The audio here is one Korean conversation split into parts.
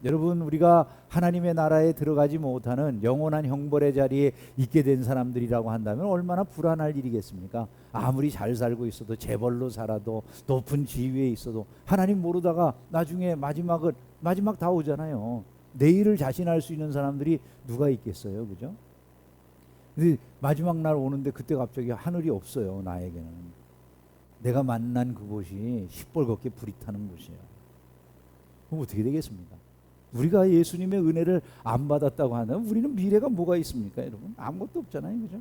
여러분, 우리가 하나님의 나라에 들어가지 못하는 영원한 형벌의 자리에 있게 된 사람들이라고 한다면 얼마나 불안할 일이겠습니까? 아무리 잘 살고 있어도, 재벌로 살아도, 높은 지위에 있어도 하나님 모르다가 나중에 마지막 다 오잖아요. 내일을 자신할 수 있는 사람들이 누가 있겠어요, 그죠? 근데 마지막 날 오는데 그때 갑자기 하늘이 없어요. 나에게는 내가 만난 그곳이 시뻘겋게 불이 타는 곳이에요. 그럼 어떻게 되겠습니까? 우리가 예수님의 은혜를 안 받았다고 한다면 우리는 미래가 뭐가 있습니까, 여러분? 아무것도 없잖아요, 그죠?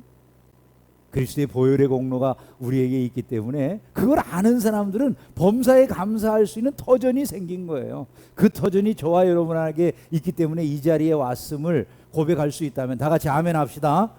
그리스도의 보혈의 공로가 우리에게 있기 때문에 그걸 아는 사람들은 범사에 감사할 수 있는 터전이 생긴 거예요. 그 터전이 저와 여러분에게 있기 때문에 이 자리에 왔음을 고백할 수 있다면 다 같이 아멘 합시다.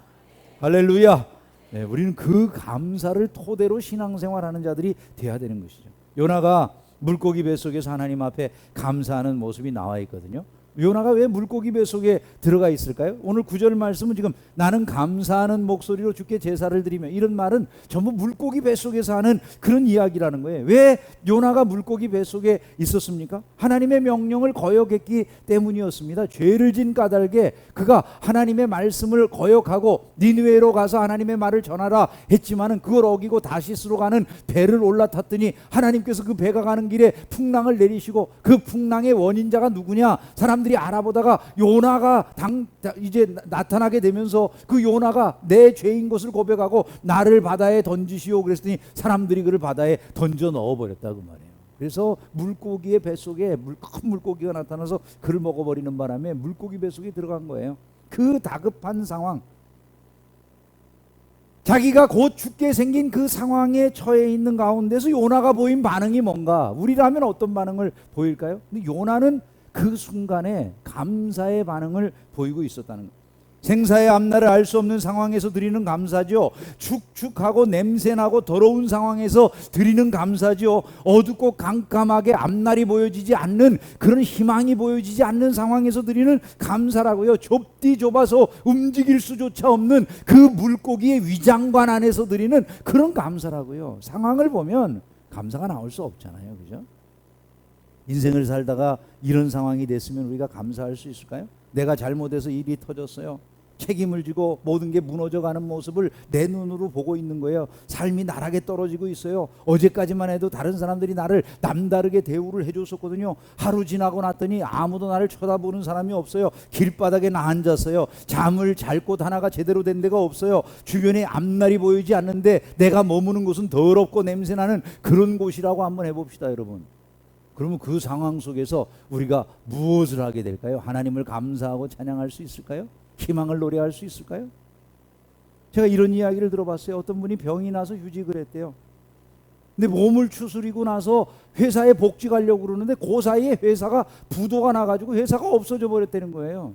할렐루야. 네, 우리는 그 감사를 토대로 신앙생활하는 자들이 돼야 되는 것이죠. 요나가 물고기 뱃속에서 하나님 앞에 감사하는 모습이 나와 있거든요. 요나가 왜 물고기 뱃속에 들어가 있을까요? 오늘 9절 말씀은 지금 나는 감사하는 목소리로 주께 제사를 드리며, 이런 말은 전부 물고기 뱃속에서 하는 그런 이야기라는 거예요. 왜 요나가 물고기 뱃속에 있었습니까? 하나님의 명령을 거역했기 때문이었습니다. 죄를 진 까닭에 그가 하나님의 말씀을 거역하고 니느웨로 가서 하나님의 말을 전하라 했지만은 그걸 어기고 다시스로 가는 배를 올라탔더니 하나님께서 그 배가 가는 길에 풍랑을 내리시고, 그 풍랑의 원인자가 누구냐? 사람들이 알아보다가 요나가 이제 나타나게 되면서 그 요나가 내 죄인 것을 고백하고 나를 바다에 던지시오 그랬더니 사람들이 그를 바다에 던져 넣어버렸다, 그 말이에요. 그래서 물고기의 뱃속에 큰 물고기가 나타나서 그를 먹어버리는 바람에 물고기 뱃속에 들어간 거예요. 그 다급한 상황, 자기가 곧 죽게 생긴 그 상황에 처해 있는 가운데서 요나가 보인 반응이 뭔가? 우리라면 어떤 반응을 보일까요? 근데 요나는 그 순간에 감사의 반응을 보이고 있었다는 거예요. 생사의 앞날을 알 수 없는 상황에서 드리는 감사죠. 축축하고 냄새나고 더러운 상황에서 드리는 감사죠. 어둡고 깜깜하게 앞날이 보여지지 않는, 그런 희망이 보여지지 않는 상황에서 드리는 감사라고요. 좁디 좁아서 움직일 수조차 없는 그 물고기의 위장관 안에서 드리는 그런 감사라고요. 상황을 보면 감사가 나올 수 없잖아요, 그죠? 인생을 살다가 이런 상황이 됐으면 우리가 감사할 수 있을까요? 내가 잘못해서 일이 터졌어요. 책임을 지고 모든 게 무너져가는 모습을 내 눈으로 보고 있는 거예요. 삶이 나락에 떨어지고 있어요. 어제까지만 해도 다른 사람들이 나를 남다르게 대우를 해줬었거든요. 하루 지나고 났더니 아무도 나를 쳐다보는 사람이 없어요. 길바닥에 나 앉았어요. 잠을 잘 곳 하나가 제대로 된 데가 없어요. 주변에 앞날이 보이지 않는데 내가 머무는 곳은 더럽고 냄새나는 그런 곳이라고 한번 해봅시다, 여러분. 그러면 그 상황 속에서 우리가 무엇을 하게 될까요? 하나님을 감사하고 찬양할 수 있을까요? 희망을 노래할 수 있을까요? 제가 이런 이야기를 들어봤어요. 어떤 분이 병이 나서 휴직을 했대요. 근데 몸을 추스리고 나서 회사에 복직하려고 그러는데 그 사이에 회사가 부도가 나가지고 회사가 없어져 버렸다는 거예요.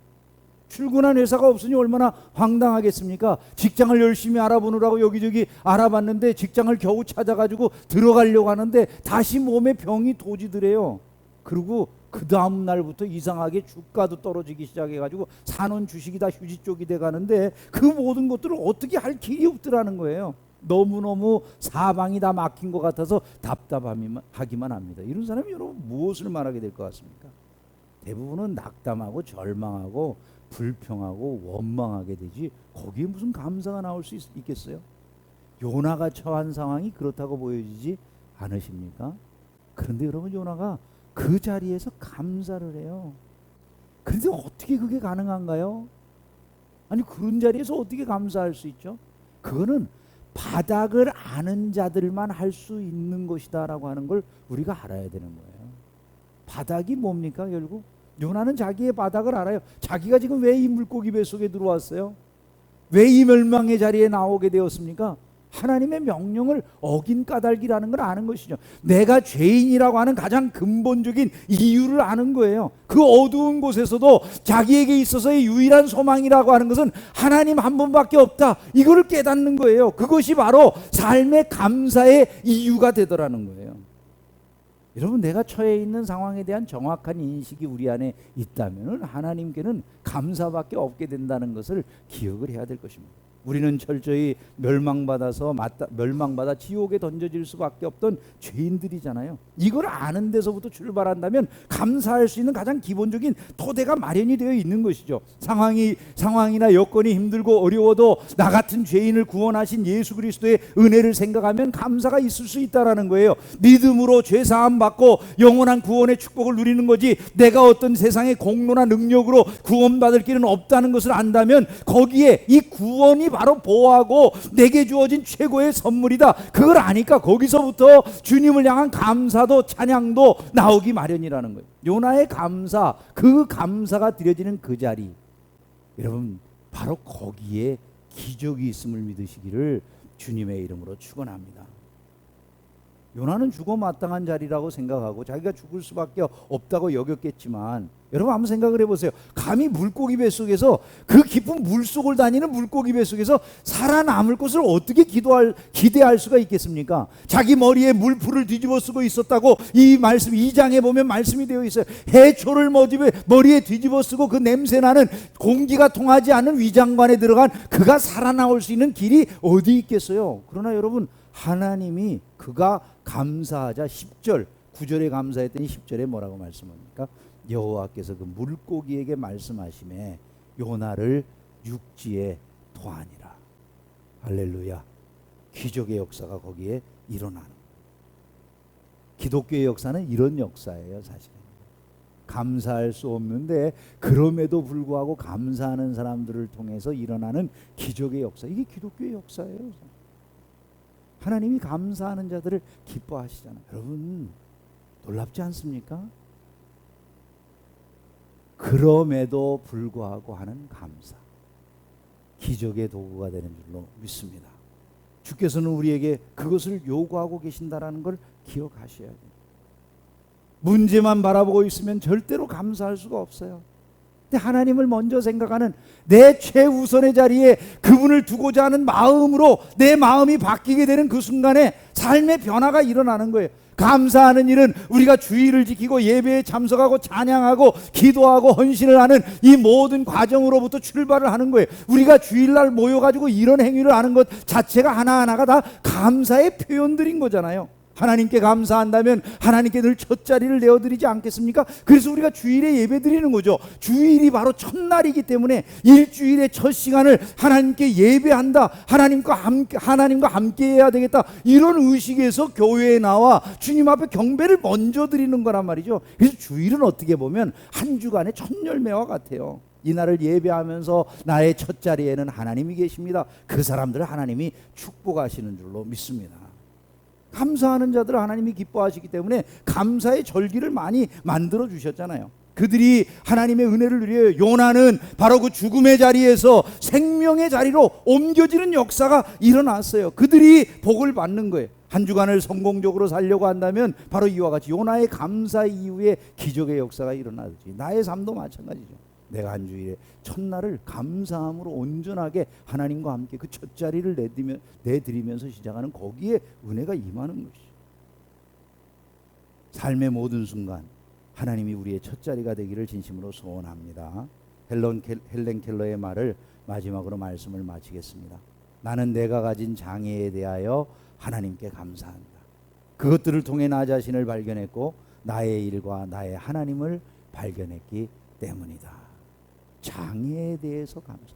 출근한 회사가 없으니 얼마나 황당하겠습니까? 직장을 열심히 알아보느라고 여기저기 알아봤는데 직장을 겨우 찾아가지고 들어가려고 하는데 다시 몸에 병이 도지더래요. 그리고 그 다음 날부터 이상하게 주가도 떨어지기 시작해가지고 사놓은 주식이 다 휴지 쪽이 돼가는데 그 모든 것들을 어떻게 할 길이 없더라는 거예요. 너무너무 사방이 다 막힌 것 같아서 답답하기만 합니다. 이런 사람이 여러분 무엇을 말하게 될 것 같습니까? 대부분은 낙담하고 절망하고 불평하고 원망하게 되지 거기에 무슨 감사가 나올 수 있겠어요? 요나가 처한 상황이 그렇다고 보여지지 않으십니까? 그런데 여러분, 요나가 그 자리에서 감사를 해요. 그런데 어떻게 그게 가능한가요? 아니, 그런 자리에서 어떻게 감사할 수 있죠? 그거는 바닥을 아는 자들만 할 수 있는 것이다 라고 하는 걸 우리가 알아야 되는 거예요. 바닥이 뭡니까? 결국 요나는 자기의 바닥을 알아요. 자기가 지금 왜 이 물고기 뱃속에 들어왔어요? 왜 이 멸망의 자리에 나오게 되었습니까? 하나님의 명령을 어긴 까닭이라는 걸 아는 것이죠. 내가 죄인이라고 하는 가장 근본적인 이유를 아는 거예요. 그 어두운 곳에서도 자기에게 있어서의 유일한 소망이라고 하는 것은 하나님 한 분밖에 없다, 이거를 깨닫는 거예요. 그것이 바로 삶의 감사의 이유가 되더라는 거예요. 여러분, 내가 처해 있는 상황에 대한 정확한 인식이 우리 안에 있다면 하나님께는 감사밖에 없게 된다는 것을 기억을 해야 될 것입니다. 우리는 철저히 멸망받아 지옥에 던져질 수밖에 없던 죄인들이잖아요. 이걸 아는 데서부터 출발한다면 감사할 수 있는 가장 기본적인 토대가 마련이 되어 있는 것이죠. 상황이나 여건이 힘들고 어려워도 나 같은 죄인을 구원하신 예수 그리스도의 은혜를 생각하면 감사가 있을 수 있다라는 거예요. 믿음으로 죄 사함 받고 영원한 구원의 축복을 누리는 거지, 내가 어떤 세상의 공로나 능력으로 구원받을 길은 없다는 것을 안다면 거기에 이 구원이 바로 보호하고 내게 주어진 최고의 선물이다, 그걸 아니까 거기서부터 주님을 향한 감사도 찬양도 나오기 마련이라는 거예요. 요나의 감사, 그 감사가 드려지는 그 자리, 여러분 바로 거기에 기적이 있음을 믿으시기를 주님의 이름으로 축원합니다. 요나는 죽어 마땅한 자리라고 생각하고 자기가 죽을 수밖에 없다고 여겼겠지만, 여러분 한번 생각을 해보세요. 감히 물고기 뱃속에서, 그 깊은 물속을 다니는 물고기 뱃속에서 살아남을 것을 어떻게 기대할 수가 있겠습니까? 자기 머리에 물풀을 뒤집어 쓰고 있었다고 이 말씀 2장에 보면 말씀이 되어 있어요. 해초를 머리에 뒤집어 쓰고 그 냄새나는 공기가 통하지 않는 위장관에 들어간 그가 살아나올 수 있는 길이 어디 있겠어요? 그러나 여러분, 하나님이 그가 감사하자 10절, 9절에 감사했더니 10절에 뭐라고 말씀합니까? 여호와께서 그 물고기에게 말씀하시매 요나를 육지에 토하니라. 할렐루야. 기적의 역사가 거기에 일어나는, 기독교의 역사는 이런 역사예요. 사실은 감사할 수 없는데 그럼에도 불구하고 감사하는 사람들을 통해서 일어나는 기적의 역사, 이게 기독교의 역사예요. 하나님이 감사하는 자들을 기뻐하시잖아요. 여러분 놀랍지 않습니까? 그럼에도 불구하고 하는 감사, 기적의 도구가 되는 줄로 믿습니다. 주께서는 우리에게 그것을 요구하고 계신다라는 걸 기억하셔야 돼요. 문제만 바라보고 있으면 절대로 감사할 수가 없어요. 근데 하나님을 먼저 생각하는, 내 최우선의 자리에 그분을 두고자 하는 마음으로 내 마음이 바뀌게 되는 그 순간에 삶의 변화가 일어나는 거예요. 감사하는 일은 우리가 주의를 지키고 예배에 참석하고 찬양하고 기도하고 헌신을 하는 이 모든 과정으로부터 출발을 하는 거예요. 우리가 주일날 모여가지고 이런 행위를 하는 것 자체가 하나하나가 다 감사의 표현들인 거잖아요. 하나님께 감사한다면 하나님께 늘 첫 자리를 내어드리지 않겠습니까? 그래서 우리가 주일에 예배 드리는 거죠. 주일이 바로 첫날이기 때문에 일주일의 첫 시간을 하나님께 예배한다, 하나님과 함께 해야 되겠다, 이런 의식에서 교회에 나와 주님 앞에 경배를 먼저 드리는 거란 말이죠. 그래서 주일은 어떻게 보면 한 주간의 첫 열매와 같아요. 이날을 예배하면서 나의 첫 자리에는 하나님이 계십니다. 그 사람들을 하나님이 축복하시는 줄로 믿습니다. 감사하는 자들을 하나님이 기뻐하시기 때문에 감사의 절기를 많이 만들어 주셨잖아요. 그들이 하나님의 은혜를 누려요. 요나는 바로 그 죽음의 자리에서 생명의 자리로 옮겨지는 역사가 일어났어요. 그들이 복을 받는 거예요. 한 주간을 성공적으로 살려고 한다면 바로 이와 같이 요나의 감사 이후에 기적의 역사가 일어나지. 나의 삶도 마찬가지죠. 내가 한 주일에 첫날을 감사함으로 온전하게 하나님과 함께 그 첫 자리를 내드리면서 시작하는, 거기에 은혜가 임하는 것이죠. 삶의 모든 순간 하나님이 우리의 첫 자리가 되기를 진심으로 소원합니다. 헬렌 켈러의 말을 마지막으로 말씀을 마치겠습니다. 나는 내가 가진 장애에 대하여 하나님께 감사한다. 그것들을 통해 나 자신을 발견했고 나의 일과 나의 하나님을 발견했기 때문이다. 장애에 대해서 감사.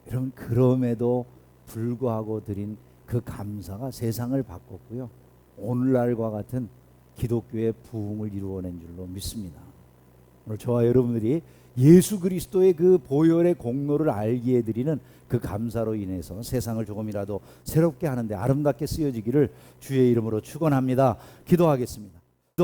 여러분, 그럼에도 불구하고 드린 그 감사가 세상을 바꿨고요, 오늘날과 같은 기독교의 부흥을 이루어낸 줄로 믿습니다. 오늘 저와 여러분들이 예수 그리스도의 그 보혈의 공로를 알기에 드리는 그 감사로 인해서 세상을 조금이라도 새롭게 하는데 아름답게 쓰여지기를 주의 이름으로 축원합니다. 기도하겠습니다.